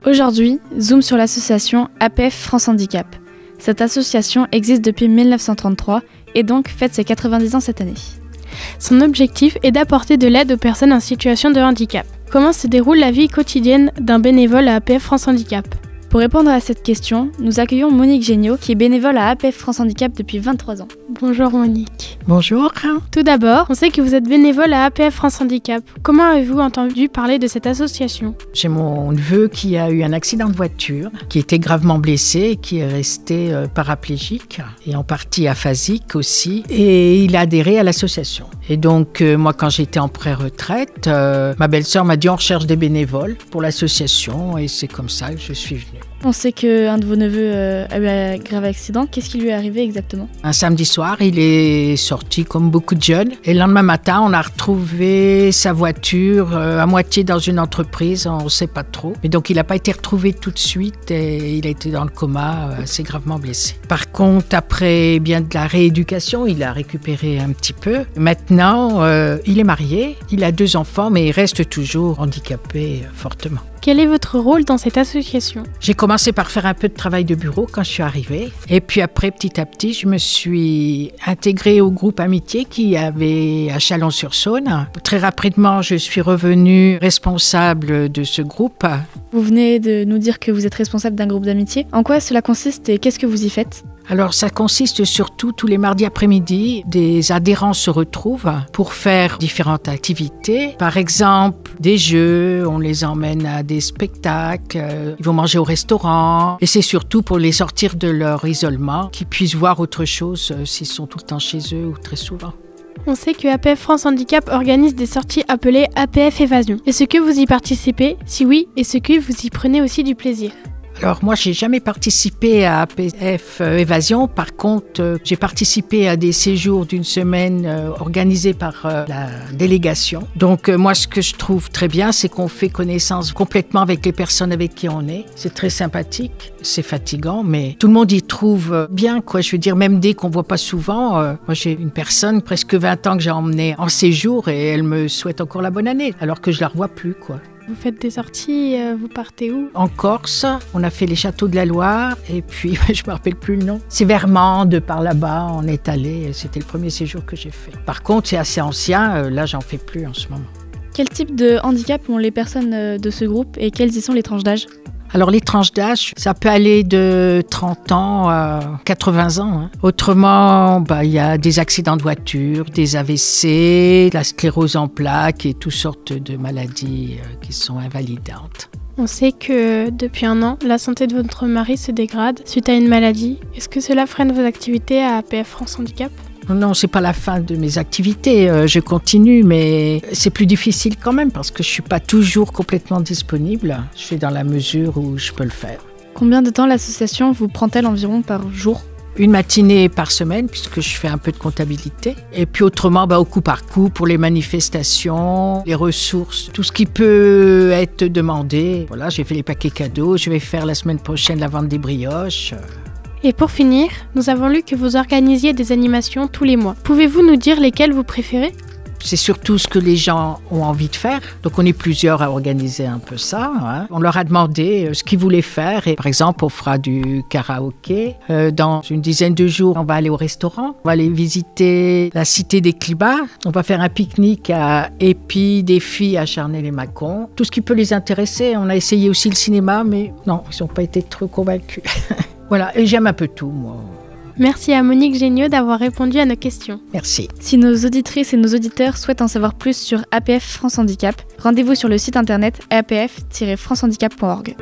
Aujourd'hui, zoom sur l'association APF France Handicap. Cette association existe depuis 1933 et donc fête ses 90 ans cette année. Son objectif est d'apporter de l'aide aux personnes en situation de handicap. Comment se déroule la vie quotidienne d'un bénévole à APF France Handicap ? Pour répondre à cette question, nous accueillons Monique Géniaud qui est bénévole à APF France Handicap depuis 23 ans. Bonjour Monique. Bonjour. Tout d'abord, on sait que vous êtes bénévole à APF France Handicap. Comment avez-vous entendu parler de cette association ? J'ai mon neveu qui a eu un accident de voiture, qui était gravement blessé et qui est resté paraplégique et en partie aphasique aussi. Et il a adhéré à l'association. Et donc, moi, quand j'étais en pré-retraite, ma belle-sœur m'a dit on recherche des bénévoles pour l'association et c'est comme ça que je suis venue. On sait qu'un de vos neveux a eu un grave accident. Qu'est-ce qui lui est arrivé exactement ? Un samedi soir, il est sorti comme beaucoup de jeunes. Et le lendemain matin, on a retrouvé sa voiture à moitié dans une entreprise, on ne sait pas trop. Mais donc, il n'a pas été retrouvé tout de suite et il a été dans le coma, assez gravement blessé. Par contre, après bien de la rééducation, il a récupéré un petit peu. Maintenant, il est marié, il a 2 enfants, mais il reste toujours handicapé fortement. Quel est votre rôle dans cette association ? J'ai commencé par faire un peu de travail de bureau quand je suis arrivée. Et puis après, petit à petit, je me suis intégrée au groupe Amitié qui avait à Chalon-sur-Saône. Très rapidement, je suis revenue responsable de ce groupe. Vous venez de nous dire que vous êtes responsable d'un groupe d'amitié. En quoi cela consiste et qu'est-ce que vous y faites ? Alors, ça consiste surtout tous les mardis après-midi, des adhérents se retrouvent pour faire différentes activités. Par exemple, des jeux, on les emmène à des spectacles, ils vont manger au restaurant. Et c'est surtout pour les sortir de leur isolement, qu'ils puissent voir autre chose s'ils sont tout le temps chez eux ou très souvent. On sait que APF France Handicap organise des sorties appelées APF Évasion. Est-ce que vous y participez ? Si oui, est-ce que vous y prenez aussi du plaisir ? Alors moi, j'ai jamais participé à APF Évasion. Par contre, j'ai participé à des séjours d'une semaine organisés par la délégation. Donc moi, ce que je trouve très bien, c'est qu'on fait connaissance complètement avec les personnes avec qui on est. C'est très sympathique, c'est fatigant, mais tout le monde y trouve bien, quoi. Je veux dire, même dès qu'on voit pas souvent, moi j'ai une personne, presque 20 ans que j'ai emmenée en séjour et elle me souhaite encore la bonne année, alors que je la revois plus, quoi. Vous faites des sorties, vous partez où ? En Corse, on a fait les châteaux de la Loire et puis je me rappelle plus le nom. C'est Vermande, par là-bas, on est allé. C'était le premier séjour que j'ai fait. Par contre, c'est assez ancien. Là, j'en fais plus en ce moment. Quel type de handicap ont les personnes de ce groupe et quelles y sont les tranches d'âge ? Alors, les tranches d'âge, ça peut aller de 30 ans à 80 ans. Autrement, il y a des accidents de voiture, des AVC, la sclérose en plaques et toutes sortes de maladies qui sont invalidantes. On sait que depuis 1 an, la santé de votre mari se dégrade suite à une maladie. Est-ce que cela freine vos activités à APF France Handicap ? Non, c'est pas la fin de mes activités, je continue, mais c'est plus difficile quand même parce que je suis pas toujours complètement disponible. Je fais dans la mesure où je peux le faire. Combien de temps l'association vous prend-elle environ par jour ? Une matinée par semaine, puisque je fais un peu de comptabilité. Et puis autrement, au coup par coup, pour les manifestations, les ressources, tout ce qui peut être demandé. Voilà, j'ai fait les paquets cadeaux, je vais faire la semaine prochaine la vente des brioches. Et pour finir, nous avons lu que vous organisiez des animations tous les mois. Pouvez-vous nous dire lesquelles vous préférez ? C'est surtout ce que les gens ont envie de faire. Donc on est plusieurs à organiser un peu ça. On leur a demandé ce qu'ils voulaient faire. Et par exemple, on fera du karaoké. Dans une dizaine de jours, on va aller au restaurant. On va aller visiter la cité des Climats. On va faire un pique-nique à Épis, des filles à Charnay-les-Mâcons. Tout ce qui peut les intéresser. On a essayé aussi le cinéma, mais non, ils n'ont pas été trop convaincus. Voilà, et j'aime un peu tout, moi. Merci à Monique Géniaud d'avoir répondu à nos questions. Merci. Si nos auditrices et nos auditeurs souhaitent en savoir plus sur APF France Handicap, rendez-vous sur le site internet apf-francehandicap.org.